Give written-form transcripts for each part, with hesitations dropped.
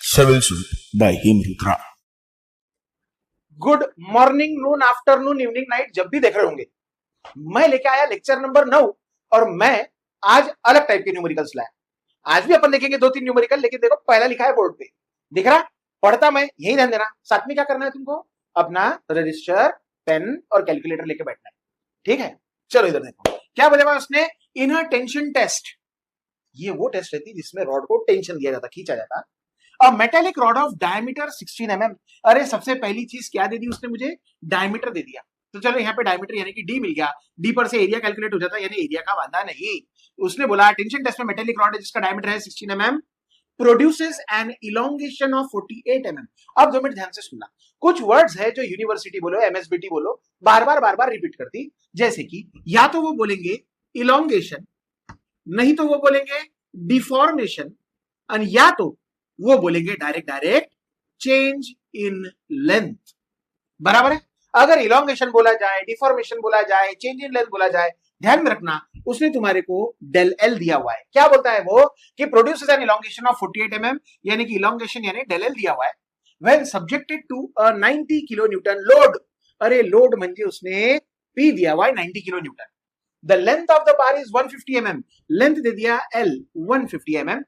Civil Suit by Himrutra. Good morning, Noon, afternoon, evening, night, जब भी देख रहे होंगे मैं लेके आया लेक्चर नंबर 9 और मैं आज अलग टाइप के न्यूमेरिकल्स लाया। आज भी अपन देखेंगे 2-3 न्यूमेरिकल, लेकिन देखो पहला लिखा है बोर्ड पे, दिख रहा, पढ़ता मैं, यही ध्यान देना। साथ में क्या करना है तुमको, अपना रजिस्टर, पेन और कैलकुलेटर लेके बैठना है, ठीक है। चलो इधर देखो क्या बोलेगा उसने, इनर टेंशन टेस्ट। ये वो टेस्ट रहती है जिसमें रॉड को टेंशन दिया जाता, खींचा जाता। A metallic rod of diameter 16 mm। अरे सबसे पहली चीज क्या दे दी उसने मुझे, डायमीटर दे दिया। तो चलो यहाँ पे डायमीटर यानी कि डी मिल गया, डी पर से एरिया कैलकुलेट हो जाता है, यानी एरिया का वादा नहीं। उसने बोला टेंशन टेस्ट में मेटेलिक रॉड है जिसका डायमीटर है 16 mm, produces N elongation of 48 mm। अब 2 मिनट ध्यान से सुनना, कुछ वर्ड्स है जो यूनिवर्सिटी बोलो, एमएसबीटी बोलो, बार बार रिपीट करती, जैसे कि या तो वो बोलेंगे इलोंगेशन, नहीं तो वो बोलेंगे डिफॉर्मेशन, या तो वो बोलेंगे डायरेक्ट चेंज इन लेंथ। बराबर है। अगर इलोंगेशन बोला जाए, डिफॉर्मेशन बोला जाए, चेंज इन लेंथ बोला जाए, ध्यान में रखना उसने तुम्हारे को डेल एल दिया हुआ है। क्या बोलता है वो कि produces N elongation of 48 mm, यानी कि इलोंगेशन यानी डेल एल दिया हुआ है, when subjected to a 90 kilo newton load. अरे लोड म्हणजे उसने पी दिया हुआ है 90 kilo newton. The length of the bar is 150 mm, length दे दिया L 150 mm।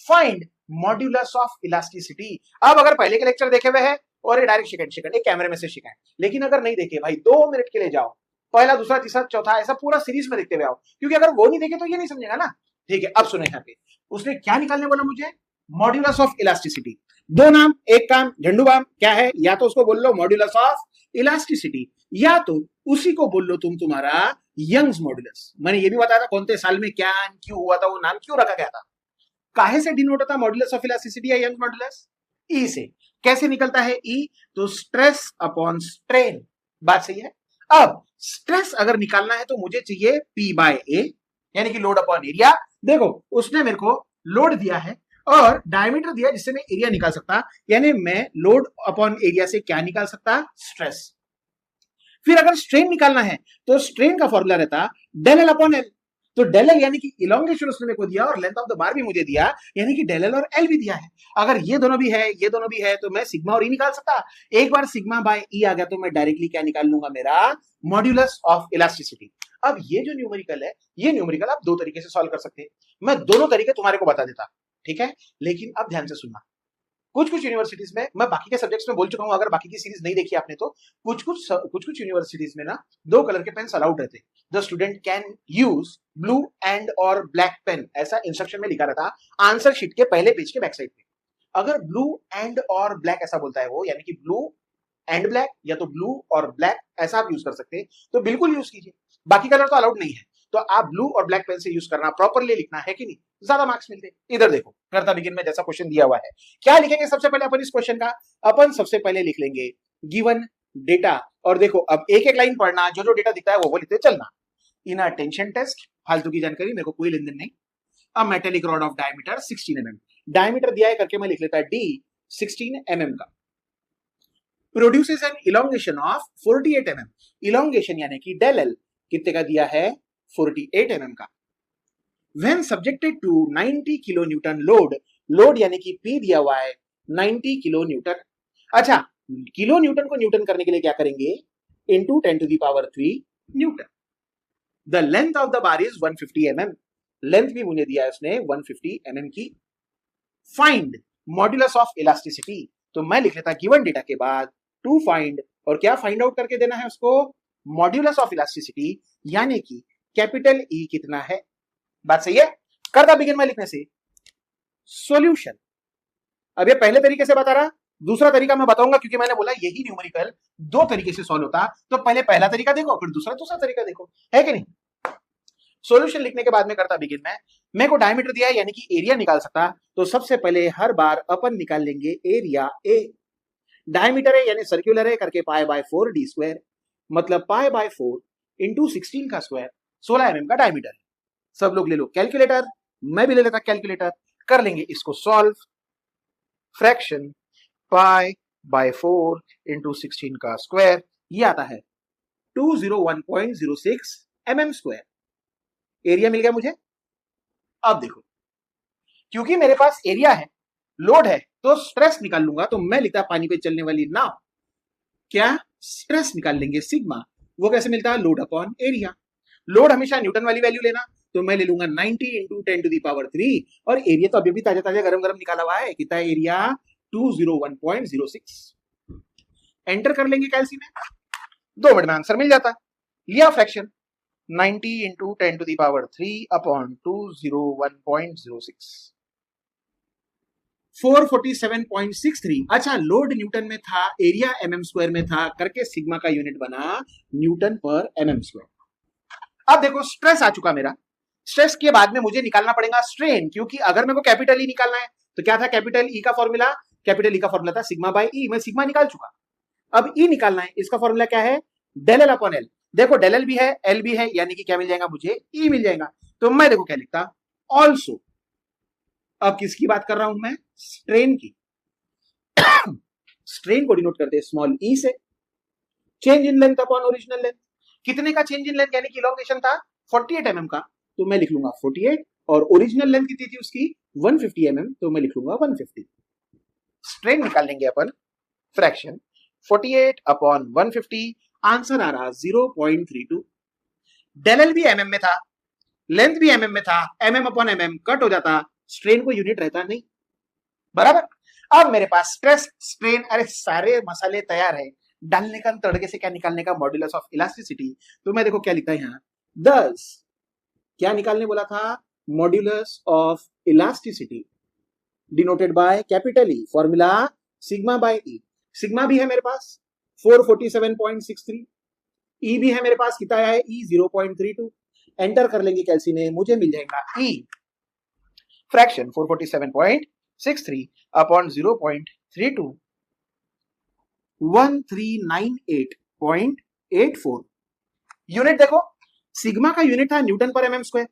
Find modulus of elasticity. अब अगर पहले के लेक्चर देखे हुए हैं और ये डायरेक्ट सेकंड एक कैमरे में से शिकायत, लेकिन अगर नहीं देखे भाई 2 मिनट के लिए जाओ, पहला, दूसरा, तीसरा, चौथा, ऐसा पूरा सीरीज में देखते हुए आओ, क्योंकि अगर वो नहीं देखे तो ये नहीं समझेगा ना। ठीक है, अब सुनो यहाँ पे उसने क्या निकालने बोला मुझे, मॉड्यूलस ऑफ इलास्टिसिटी। 2 नाम, एक काम, झंडू बाम। क्या है, या तो उसको बोल लो मॉड्यूलस ऑफ इलास्टिसिटी, या तो उसी को बोल लो तुम तुम्हारा यंग्स मॉड्यूलस। मैंने ये भी बताया था कौन से साल में क्या क्यों हुआ था, वो नाम क्यों रखा गया था। काहे से डिनोट होता मॉड्यूलस ऑफ इलास्टिसिटी या यंग मॉड्यूलस, ई से। कैसे निकलता है ई, तो स्ट्रेस अपॉन स्ट्रेन। बात सही है। अब स्ट्रेस अगर निकालना है तो मुझे चाहिए पी बाय ए, यानी कि लोड अपॉन एरिया। देखो उसने मेरे को लोड दिया है और डायमीटर दिया जिससे मैं एरिया निकाल सकता, यानी मैं लोड अपॉन एरिया से क्या निकाल सकता, स्ट्रेस। फिर अगर स्ट्रेन निकालना है तो स्ट्रेन का फॉर्मूला रहता डेल एल अपॉन एल। तो डेल एल यानी कि इलोंगेशन उसने मेरे को दिया और लेंथ ऑफ द बार भी मुझे दिया, यानी कि डेल एल और एल भी दिया है। अगर ये दोनों भी है, ये दोनों भी है, तो मैं सिग्मा और ई निकाल सकता। एक बार सिग्मा बाय ई आ गया तो मैं डायरेक्टली क्या निकाल लूंगा, मेरा मॉड्यूलस ऑफ इलास्टिसिटी। अब ये जो न्यूमेरिकल है, ये न्यूमेरिकल आप 2 तरीके से सॉल्व कर सकते हैं। मैं दोनों तरीके तुम्हारे को बता देता, ठीक है। लेकिन अब ध्यान से सुनना, कुछ यूनिवर्सिटीज में, मैं बाकी के सब्जेक्ट्स में बोल चुका हूं, अगर बाकी की सीरीज नहीं देखी आपने तो कुछ यूनिवर्सिटीज में ना 2 कलर के पेन्स अलाउड रहते। The student can use blue and और ब्लैक पेन, ऐसा इंस्ट्रक्शन में लिखा रहता आंसर शीट के पहले पेज के बैक साइड पे। अगर ब्लू एंड और ब्लैक ऐसा बोलता है वो, यानी कि ब्लू एंड ब्लैक या तो ब्लू और ब्लैक, ऐसा आप यूज कर सकते हैं, तो बिल्कुल यूज कीजिए। बाकी कलर तो अलाउड नहीं है, तो आप ब्लू और ब्लैक पेन से यूज करना, प्रॉपरली लिखना है कि नहीं, ज्यादा मार्क्स मिलते। इधर देखो करता बिगिन में जैसा क्वेश्चन दिया हुआ है, क्या लिखेंगे सबसे पहले अपन इस क्वेश्चन का, अपन सबसे पहले लिख लेंगे गिवन डेटा। और देखो अब एक एक लाइन पढ़ना, जो जो डेटा दिखता है वो लिखते चलना। इन अ टेंशन टेस्ट, फालतू की जानकारी मेरे को कोई लेन देन नहीं। A metallic rod of diameter 16 mm, diameter दिया है करके मैं लिख लेता डी 16 mm का। Produces N elongation of 48 mm, elongation यानी कि डेल एल कितने का दिया है, 48 mm का। When subjected to 90 kilo newton load, load यानी कि P दिया हुआ है 90 किलो न्यूटन। अच्छा, किलो न्यूटन को न्यूटन करने के लिए क्या करेंगे, into 10 to the power 3 Newton. The length of the bar is 150 mm, length भी मुझे दिया है उसने 150 mm की। फाइंड मॉड्यूलस ऑफ इलास्टिसिटी, तो मैं लिख लेता गिवन डेटा के बाद टू फाइंड, और क्या फाइंड आउट करके देना है उसको, मॉड्यूलस ऑफ इलास्टिसिटी, यानी कि कैपिटल ई कितना है। बात सही है। करता बिगिन में लिखने से सॉल्यूशन। अब ये पहले तरीके से बता रहा, दूसरा तरीका मैं बताऊंगा, क्योंकि मैंने बोला यही न्यूमेरिकल 2 तरीके से सॉल्व होता, तो पहले पहला तरीका देखो, फिर दूसरा तरीका देखो, है कि नहीं। सॉल्यूशन लिखने के बाद में करता बिगिन में, मेरे को डायमीटर दिया है यानी कि एरिया निकाल सकता, तो सबसे पहले हर बार अपन निकाल लेंगे एरिया ए। डायमीटर है यानी सर्कुलर है करके पाई बाय 4 डी स्क्वायर, मतलब पाई बाय 4 इंटू 16 का स्क्वायर, 16 mm का डायमीटर है। सब लोग ले लो कैलकुलेटर, मैं भी ले लेता कैलकुलेटर, कर लेंगे इसको solve. Fraction pi by 4 into 16 का स्क्वायर, ये आता है 201.06 mm स्क्वायर। एरिया मिल गया मुझे। अब देखो, क्योंकि मेरे पास एरिया है लोड है तो स्ट्रेस निकाल लूंगा, तो मैं लिखता पानी पे चलने वाली नाव, क्या स्ट्रेस निकाल लेंगे सिग्मा, वो कैसे मिलता है, लोड अपॉन एरिया। लोड हमेशा न्यूटन वाली वैल्यू लेना, तो मैं ले लूंगा 90 इंटू 10⁻³ और एरिया तो अभी भी ताजा ताजा गरम गरम निकाला हुआ है, कितना है एरिया 201.06। एंटर कर लेंगे कैलसी में, 2 मिनट में आंसर मिल जाता। लिया फ्रैक्शन 90 इंटू 10⁻³ अपॉन 201.06, 447.63। अच्छा, लोड न्यूटन में था, एरिया mm² में था, करके सिग्मा का यूनिट बना न्यूटन पर mm²। अब देखो स्ट्रेस आ चुका मेरा, स्ट्रेस के बाद में मुझे निकालना पड़ेगा स्ट्रेन, क्योंकि अगर मेरे को कैपिटल ई निकालना है तो क्या था, कैपिटल ई का फॉर्मूला, कैपिटल ई का फॉर्मूला था सिग्मा बाय ई, मैं सिग्मा निकाल चुका। अब ई निकालना है, इसका फॉर्मूला क्या है, डेल एल अपॉन एल। देखो डेल एल भी है, एल भी है, यानी कि क्या मिल जाएगा मुझे, ई मिल जाएगा। तो मैं देखो क्या लिखता, ऑल्सो। अब किसकी बात कर रहा हूं मैं, स्ट्रेन की। स्ट्रेन को डिनोट करते हैं स्मॉल ई से, change in length upon original length. कितने का चेंज इन लेंथ, यानी कि इलॉन्गेशन था 48 mm का, तो मैं लिख लूंगा 48, और ओरिजिनल लेंथ कितनी थी उसकी 150 mm, तो मैं लिख लूंगा 150। स्ट्रेन निकाल लेंगे अपन, फ्रैक्शन 48 अपॉन 150, आंसर आ रहा 0.32। डेल एल भी mm में था, लेंथ भी mm में था, mm अपॉन mm कट हो जाता, स्ट्रेन को यूनिट रहता नहीं, बराबर। अब मेरे पास स्ट्रेस स्ट्रेन, अरे सारे मसाले तैयार है, डालने का तड़के से क्या निकालने का, मॉड्यूलस ऑफ इलास्टिसिटी। तो मैं देखो क्या लिखता है यहाँ, 10 क्या निकालने बोला था, modulus of elasticity denoted by capital E, formula sigma bye E. Sigma भी है मेरे पास 447.63, ई भी है मेरे पास, कितना है ई 0.32। एंटर कर लेंगे कैलसी में, मुझे मिल जाएगा ई फ्रैक्शन 447.63 अपॉन 0.32, 1398.84। यूनिट देखो, सिग्मा का यूनिट था न्यूटन पर mm²,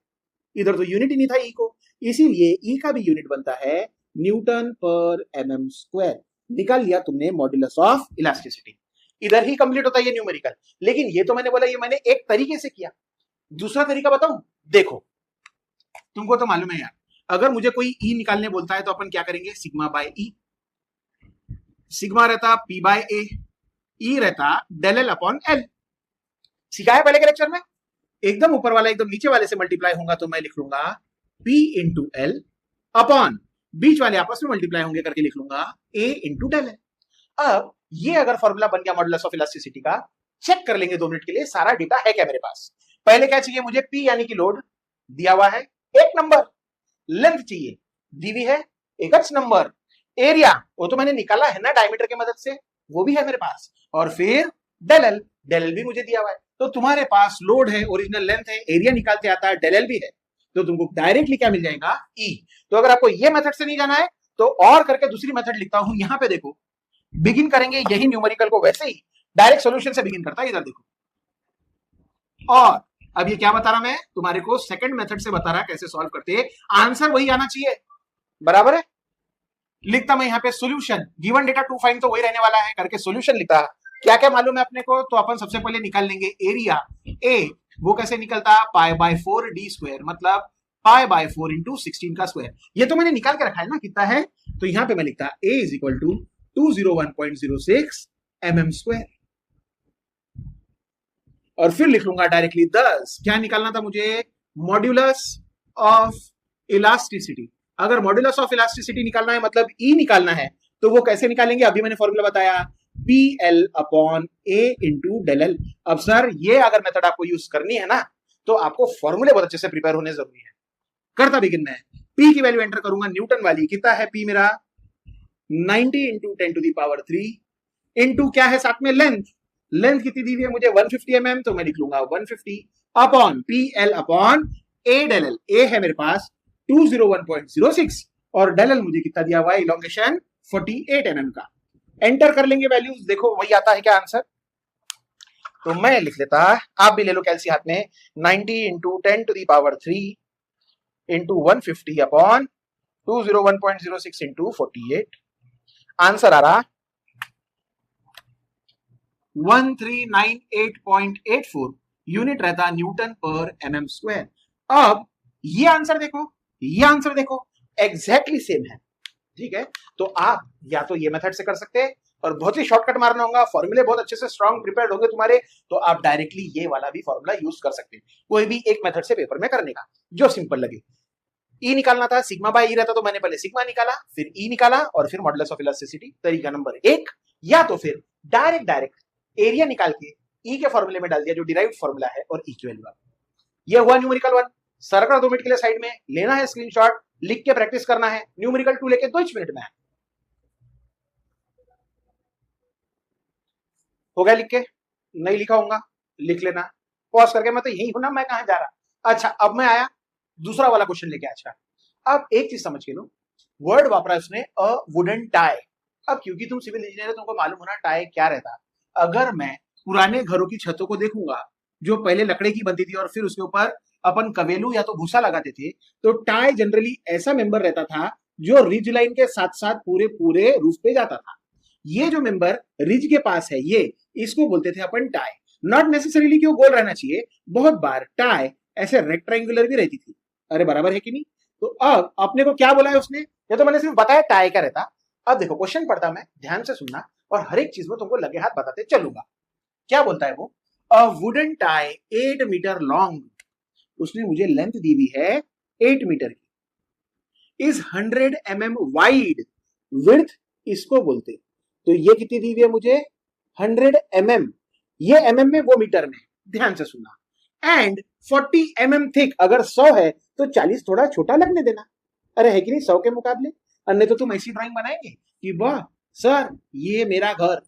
इधर तो यूनिट ही नहीं था ई को, इसीलिए ई का भी यूनिट बनता है न्यूटन पर mm²। निकाल लिया तुमने मॉड्यूलस ऑफ इलास्टिसिटी, इधर ही कंप्लीट होता है ये न्यूमेरिकल। लेकिन ये तो मैंने बोला, ये मैंने एक तरीके से किया, दूसरा तरीका बताऊं, देखो तुमको तो मालूम है यार, अगर मुझे कोई ई निकालने बोलता है तो अपन क्या करेंगे, सिग्मा बाय ई, सिग्मा रहता पी बाय ए, ई रहता डेल एल अपॉन एल। सिखाया पहले के लेक्चर में, एकदम ऊपर वाला एकदम नीचे वाले से मल्टीप्लाई होगा, तो मैं लिख लूंगा पी इंटू एल अपॉन बीच वाले आपस में मल्टीप्लाई होंगे करके लिख लूंगा ए इंटू डेल एल। अब ये अगर फॉर्मूला बन गया मॉडुलस ऑफ इलास्टिसिटी का, चेक कर लेंगे 2 मिनट के लिए, सारा डेटा है क्या मेरे पास। पहले क्या चाहिए मुझे, पी यानी कि लोड दिया हुआ है 1 नंबर, लेंथ चाहिए दी हुई है 1 नंबर, एरिया वो तो मैंने निकाला है ना डायमीटर की मदद से, वो भी है मेरे पास, और फिर डेल एल, डेल एल भी मुझे दिया हुआ है। तो तुम्हारे पास लोड है, ओरिजिनल लेंथ है, एरिया निकालते आता है, डेल एल भी है, तो तुमको डायरेक्टली क्या मिल जाएगा, ई। तो अगर आपको ये मेथड से नहीं जाना है तो और करके दूसरी मेथड लिखता हूं, यहां पे देखो बिगिन करेंगे यही न्यूमेरिकल को वैसे ही, डायरेक्ट सॉल्यूशन से बिगिन करता है, इधर देखो। और अब ये क्या बता रहा मैं तुम्हारे को, सेकंड मेथड से बता रहा कैसे सॉल्व करते हैं, आंसर वही आना चाहिए, बराबर है। लिखता मैं यहाँ पे solution, given data to find तो वही रहने वाला है, करके सॉल्यूशन लिखता। क्या क्या मालूम है अपने को, तो अपन सबसे पहले निकाल लेंगे एरिया ए, वो कैसे निकलता, पाई बाय 4 डी स्क्वायर, मतलब पाई बाय 4 इंटू 16 का स्क्वायर। ये तो मैंने निकाल के रखा है ना कितना है, तो यहां पे मैं लिखता ए इज इक्वल टू 201.06 mm², और फिर लिख लूंगा डायरेक्टली 10 क्या निकालना था मुझे, मॉड्यूलस ऑफ इलास्टिसिटी। अगर मॉड्यूलस ऑफ इलास्टिसिटी निकालना है मतलब ई निकालना है, तो वो कैसे निकालेंगे, अभी मैंने फॉर्मूला बताया, पी एल अपॉन ए इंटू डेल एल। अब सर ये अगर मेथड आपको यूज करनी है ना, तो आपको फॉर्मूले बहुत अच्छे से प्रिपेयर होने जरूरी है। करता बिगिन में पी की वैल्यू एंटर करूंगा, न्यूटन वाली, कितना है पी मेरा 90 इंटू 10⁻³ इंटू क्या है साथ में लेंथ, लेंथ कितनी दी हुई है मुझे 150 mm, तो मैं लिख लूंगा 150 अपॉन पी एल अपॉन ए डेल एल। ए है मेरे पास 201.06 और डेल एल मुझे कितना दिया हुआ है, इलॉन्गेशन 48 mm का। एंटर कर लेंगे वैल्यूज, देखो वही आता है क्या आंसर, तो मैं लिख लेता, आप भी ले लो कैलसी हाथ में, 90 into 10⁻³ into 150 upon 201.06 into 48, answer आ रहा 1398.84 यूनिट रहता न्यूटन पर mm²। अब ये आंसर देखो, ये आंसर देखो, एग्जैक्टली सेम है, ठीक है, तो आप या तो ये मेथड से कर सकते हैं और बहुत ही शॉर्टकट मारना होगा, फॉर्मूले बहुत अच्छे से स्ट्रांग प्रिपेयर्ड होंगे तुम्हारे, तो आप डायरेक्टली ये वाला भी फॉर्मूला यूज कर सकते हैं, कोई भी एक मेथड से पेपर में करने का जो सिंपल लगे। ई निकालना था, सिग्मा बाय ई रहता तो मैंने पहले सिग्मा निकाला, फिर ई निकाला और फिर मॉडुलस ऑफ इलास्टिसिटी, तरीका नंबर 1। या तो फिर डायरेक्ट एरिया निकाल के ई के फॉर्मूले में डाल दिया जो डिराइव्ड फॉर्मूला है और ई की वैल्यू आ गई। ये हुआ न्यूमेरिकल 1। सर्कल 2 मिनट के लिए साइड में लेना है स्क्रीनशॉट, लिख के प्रैक्टिस करना है। न्यूमेरिकल 2 लेके 2 मिनट में है। हो गया लिख के? नहीं लिखा होगा लिख लेना, पॉज करके। मैं तो यही हूं ना, मैं कहां जा रहा। अच्छा, अब मैं आया दूसरा वाला क्वेश्चन लेके। अच्छा, अब एक चीज समझ के लो, वर्ड वापरा उसने अ वुडन टाई। अब क्योंकि तुम सिविल इंजीनियर हो, तुमको मालूम होना टाई क्या रहता। अगर मैं पुराने घरों की छतों को देखूंगा जो पहले लकड़े की बनती थी और फिर उसके ऊपर अपन कवेलू या तो भूसा लगाते थे, तो टाई जनरली ऐसा मेंबर रहता था जो रिज लाइन के साथ साथ पूरे पूरे रूफ पे जाता था। ये जो मेंबर रिज के पास है, ये इसको बोलते थे अपन टाई। नॉट नेसेसरीली कि वो गोल रहना चाहिए, बहुत बार टाई ऐसे रेक्टेंगुलर भी रहती थी। अरे बराबर है कि नहीं? तो अब अपने को क्या बोला है उसने, ये तो मैंने सिर्फ बताया टाई का रहता। अब देखो क्वेश्चन पढ़ता मैं, ध्यान से सुनना और हर एक चीज में तुमको लगे हाथ बताते चलूंगा। क्या बोलता है वो? A wooden tie 8 metre long, उसने मुझे लेंथ दी हुई है 8 मीटर की, इज 100 mm वाइड, विड्थ इसको बोलते। तो ये कितनी दी हुई है मुझे? 100 mm, ये mm में वो मीटर में, ध्यान से सुनना। एंड 40 mm थिक, अगर 100 है तो 40 थोड़ा छोटा लगने देना। अरे है कि नहीं 100 के मुकाबले? अन्य तो तुम ऐसी ड्राइंग बनाएंगे कि वाह सर ये मेरा घर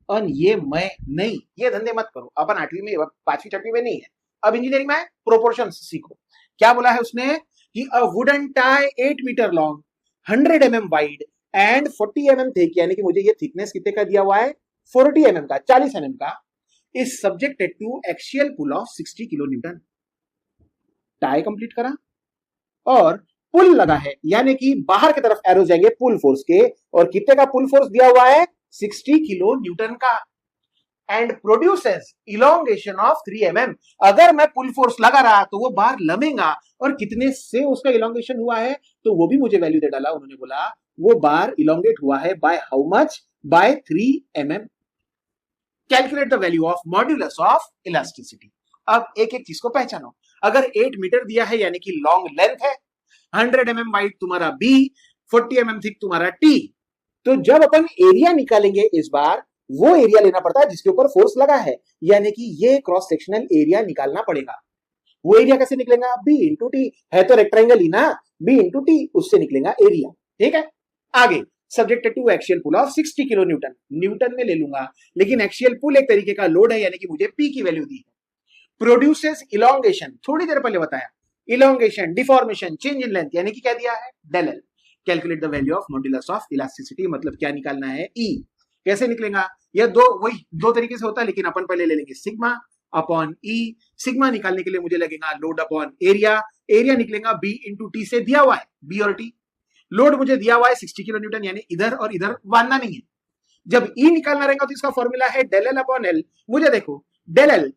और ये मैं, नहीं ये धंधे मत करो। अपन 8वीं में 5वीं 6वीं में नहीं है, अब इंजीनियरिंग में प्रोपोर्शन सीखो। क्या बोला है उसने कि a wooden tie 8 metre long, 100 mm wide and 40 mm thick, यानी कि मुझे ये थिकनेस कितने का दिया हुआ है? 40 mm का, 40 mm का, is subjected to axial pull of 60 kilo newton. Tie complete करा और पुल लगा है, यानी कि बाहर की तरफ एरो जाएंगे पुल फोर्स के, और कितने का पुल फोर्स दिया हुआ है? 60 किलो न्यूटन का। And produces elongation of 3 mm, अगर मैं पुल फोर्स लगा रहा तो वो बार लमेगा, और कितने से उसका इलोंगेशन हुआ है तो वो भी मुझे वैल्यू दे डाला। उन्होंने बोला वो बार इलोंगेट हुआ है by how much? By 3 mm। Calculate the value of modulus of elasticity. अब एक एक चीज को पहचानो। अगर 8 मीटर दिया है यानी कि लॉन्ग लेंथ है, 100 mm वाइड तुम्हारा बी, 40 mm थिक तुम्हारा टी, तो जब अपन एरिया निकालेंगे इस बार, वो एरिया लेना पड़ता है जिसके ऊपर फोर्स लगा है, यानी कि ये क्रॉस सेक्शनल एरिया निकालना पड़ेगा। वो एरिया कैसे निकलेगा? बी इंटू टी, है तो रेक्टेंगल ही ना, बी इंटू टी, उससे निकलेगा एरिया। ठीक है, आगे subjected to axial pull of 60 kilo newton, newton में ले लूंगा, लेकिन एक्सियल पुल एक तरीके का लोड है, यानी कि मुझे पी की वैल्यू दी है। प्रोड्यूसेस इलोंगेशन, थोड़ी देर पहले बताया, elongation, deformation, change in length, यानी कि क्या दिया है? Del L. Calculate the value of modulus of elasticity, मतलब क्या निकालना है? ई। कैसे निकलेगा? यह वही दो तरीके से होता है, लेकिन अपन पहले ले लेंगे सिग्मा अपॉन ई। सिग्मा निकालने के लिए मुझे लगेगा लोड अपॉन एरिया, एरिया निकलेगा बी इंटू टी से दिया हुआ है, बी और टी। लोड मुझे दिया हुआ है 60 किलो न्यूटन, यानी इधर और इधर बांधना नहीं है। जब ई निकालना रहेगा तो इसका फॉर्मूला है डेल एल अपॉन एल। मुझे देखो डेल एल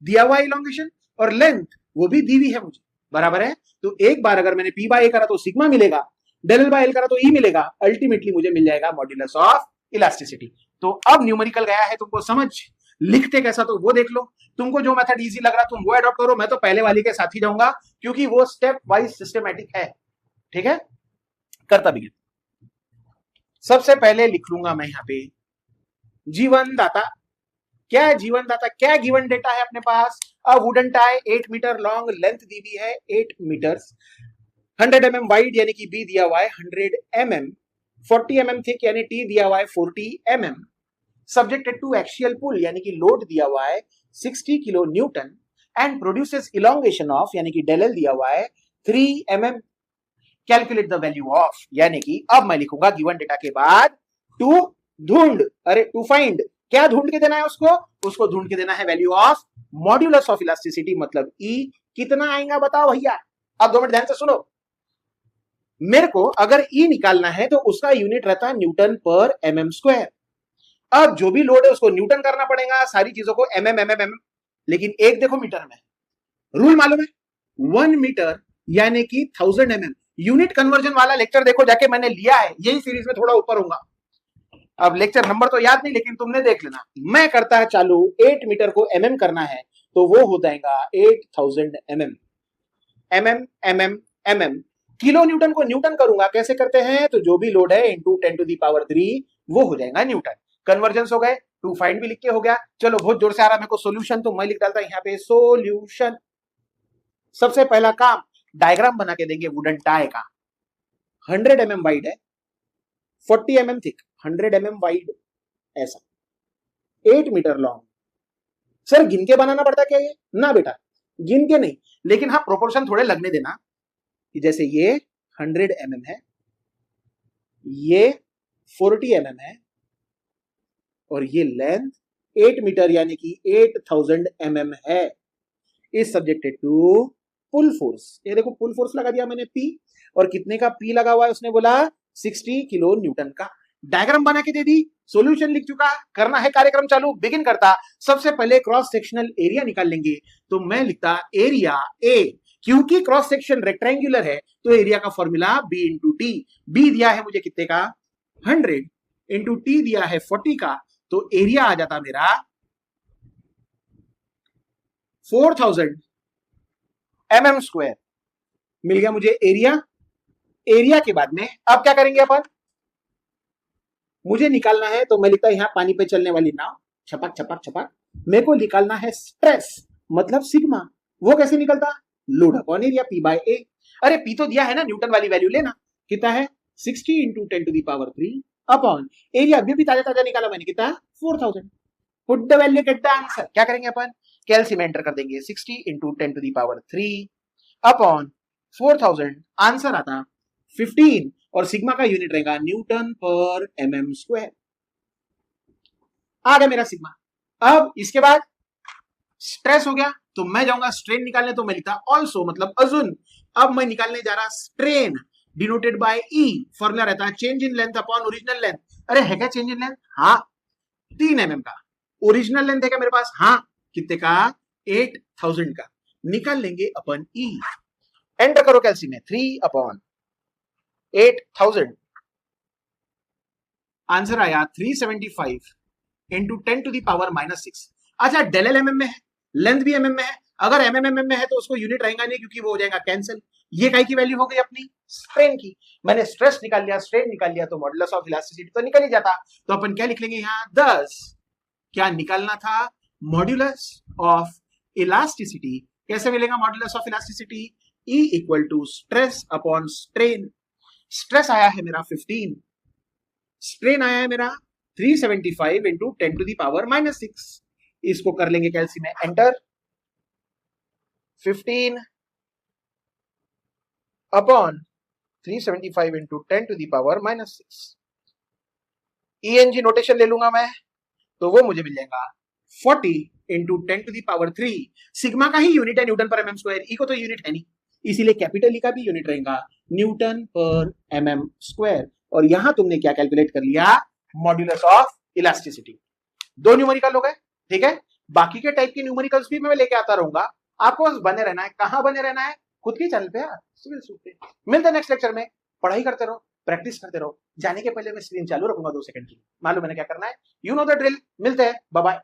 दिया हुआ इलोंगेशन और लेंथ वो भी दी हुई है मुझे, बराबर है। तो एक बार अगर मैंने पी बाय ए करा तो सिग्मा मिलेगा, डेल एल बाय एल करा तो ई मिलेगा, अल्टीमेटली मुझे मिल जाएगा मॉड्यूलस ऑफ इलास्टिसिटी। तो अब न्यूमेरिकल गया है तुमको समझ, लिखते कैसा तो वो देख लो। तुमको जो मेथड इजी लग रहा तुम वो अडॉप्ट करो, मैं तो पहले वाली के साथ ही जाऊंगा क्योंकि वो स्टेप वाइज सिस्टमैटिक है। ठीक है, करता भी। सबसे पहले लिख लूंगा मैं यहां पे जीवन दाता। क्या है जीवन दाता? क्या गिवन डेटा है अपने पास? A wooden tie 8 metre long, length दी हुई है 8 मीटर्स, 100 mm वाइड यानी कि बी दिया हुआ है 100 mm, 40 mm थिक यानी टी दिया हुआ है 40 mm, सब्जेक्टेड टू एक्सियल पुल यानी कि लोड दिया हुआ है 60 kilo Newton, and produces elongation of यानी कि डेल एल दिया हुआ है 3 mm। Calculate the value of, यानी कि अब मैं लिखूंगा गिवन डेटा के बाद टू ढूंढ, अरे टू फाइंड, क्या ढूंढ के देना है उसको ढूंढ के देना है value of modulus of elasticity, मतलब ई कितना आएगा बताओ भैया। अब 2 मिनट ध्यान से सुनो, मेरे को अगर ई निकालना है तो उसका यूनिट रहता है न्यूटन पर एमएम स्क्वायर। अब जो भी लोड है उसको न्यूटन करना पड़ेगा, सारी चीजों को एमएम एमएम एमएम, लेकिन एक देखो मीटर में रूल मालूम है, 1 मीटर यानी कि 1000 mm, यूनिट कन्वर्जन वाला लेक्चर देखो जाके, मैंने लिया है, यही सीरीज में थोड़ा ऊपर होगा। अब लेक्चर नंबर तो याद नहीं, लेकिन तुमने देख लेना। मैं करता है चालू 8 मीटर को mm करना है, तो वो हो जाएगा 8000 mm। mm किलो न्यूटन को न्यूटन करूंगा, कैसे करते हैं, तो जो भी लोड है इंटू 10⁻³ वो हो जाएगा न्यूटन। कन्वर्जन हो गए, टू फाइंड भी लिख के हो गया। चलो बहुत जोर से आ रहा है मेरे को सोल्यूशन, तो मैं लिख डालता यहाँ पे सोल्यूशन। सबसे पहला काम, डायग्राम बना के देंगे वुडन टाई का। 100 mm वाइड है, 40 mm थिक, 100 mm वाइड, ऐसा 8 मीटर लॉन्ग। सर गिन के बनाना पड़ता क्या ये? ना बेटा, गिन के नहीं, लेकिन हाँ प्रोपोर्शन थोड़े लगने देना कि जैसे ये 100 mm है, ये 40 mm है, और ये लेंथ 8 मीटर यानी कि 8000 mm है। Is subjected to pull force. ये देखो पुल फोर्स लगा दिया मैंने P, और कितने का P लगा हुआ है उसने बोला 60 किलो न्यूटन का। डायग्राम बना के दे दी, सॉल्यूशन लिख चुका, करना है कार्यक्रम चालू। बिगिन करता, सबसे पहले क्रॉस सेक्शनल एरिया निकाल लेंगे, तो मैं लिखता एरिया A। क्योंकि क्रॉस सेक्शन रेक्टेंगुलर है तो एरिया का formula B into T. B दिया है मुझे कितने का 100, इंटू टी दिया है 40 का, तो एरिया आ जाता मेरा 4000 mm²। मिल गया मुझे एरिया। एरिया के बाद में अब क्या करेंगे अपन, मुझे निकालना है, तो मैं लिखता यहां पानी पे चलने वाली नाव, छपक छपक छपक। मेरे को निकालना है स्ट्रेस, मतलब सिग्मा। वो कैसे निकलता, लोड अपॉन एरिया P/A। अरे P तो दिया है ना, न्यूटन वाली वैल्यू लेना, कितना है 60 इंटू 10⁻³ अपॉन एरिया। अभी ताजा ताजा निकाला मैंने, कितना 4000। Put the value, get the answer. क्या करेंगे अपन, कैलसी में एंटर कर देंगे 60 इंटू 10⁻³ अपॉन 4000। आंसर आता 15, और सिग्मा का यूनिट रहेगा न्यूटन पर mm²। आ गया मेरा सिग्मा। अब इसके बाद स्ट्रेस हो गया, तो मैं जाऊंगा स्ट्रेन निकालने, तो मैं लिखता ऑल्सो, मतलब अजुन। अब मैं निकालने जा रहा strain, denoted by E। Formula रहता है change in length upon original length. अरे है क्या चेंज इन लेंथ, हाँ 3 mm का। ओरिजिनल लेंथ है क्या मेरे पास, हाँ कितने का 8000 का। निकाल लेंगे अपन E। एंटर करो कैलसी में, 3/8000। आंसर आया 375 इंटू 10⁻⁻6। अच्छा डेल एल mm में है, लेंथ भी mm में है। अगर mm में है तो उसको यूनिट रहेगा नहीं, क्योंकि वो हो जाएगा कैंसिल। ये काई की वैल्यू हो गई अपनी, स्ट्रेन की। मैंने स्ट्रेस निकाल लिया, स्ट्रेन निकाल लिया, तो मॉडुलस ऑफ इलास्टिसिटी तो निकल ही जाता। तो अपन क्या लिख लेंगे यहाँ 10। क्या निकालना था, मॉडुलस ऑफ इलास्टिसिटी। कैसे मिलेगा modulus of elasticity, E equal to stress upon strain. Stress आया है मेरा 15, स्ट्रेन आया है मेरा 375 इंटू 10⁻⁻6। इसको कर लेंगे कैलसी में enter, 15 upon 375 into 10⁻⁻6। ENG notation ले लूंगा मैं, तो वो मुझे मिल जाएगा 40 इंटू 10⁻³ सिग्मा का ही यूनिट है न्यूटन पर mm²। ई को तो यूनिट है नहीं, इसीलिए कैपिटल ई का भी यूनिट रहेगा न्यूटन पर mm²। और यहां तुमने क्या कैलकुलेट कर लिया, मॉड्यूलस ऑफ इलास्टिसिटी। 2 न्यूमेरिकल हो गए, ठीक है। बाकी के टाइप के न्यूमेरिकल्स भी मैं लेके आता रहूंगा, आपको बस बने रहना है। कहां बने रहना है, खुद के चैनल पे यार, सिविल सूट पे। मिलते हैं नेक्स्ट लेक्चर में। पढ़ाई करते रहो, प्रैक्टिस करते रहो। जाने के पहले मैं स्क्रीन चालू रखूंगा 2 सेकंड की, मालूम है क्या करना है, यू नो द ड्रिल। मिलते हैं, बाय बाय।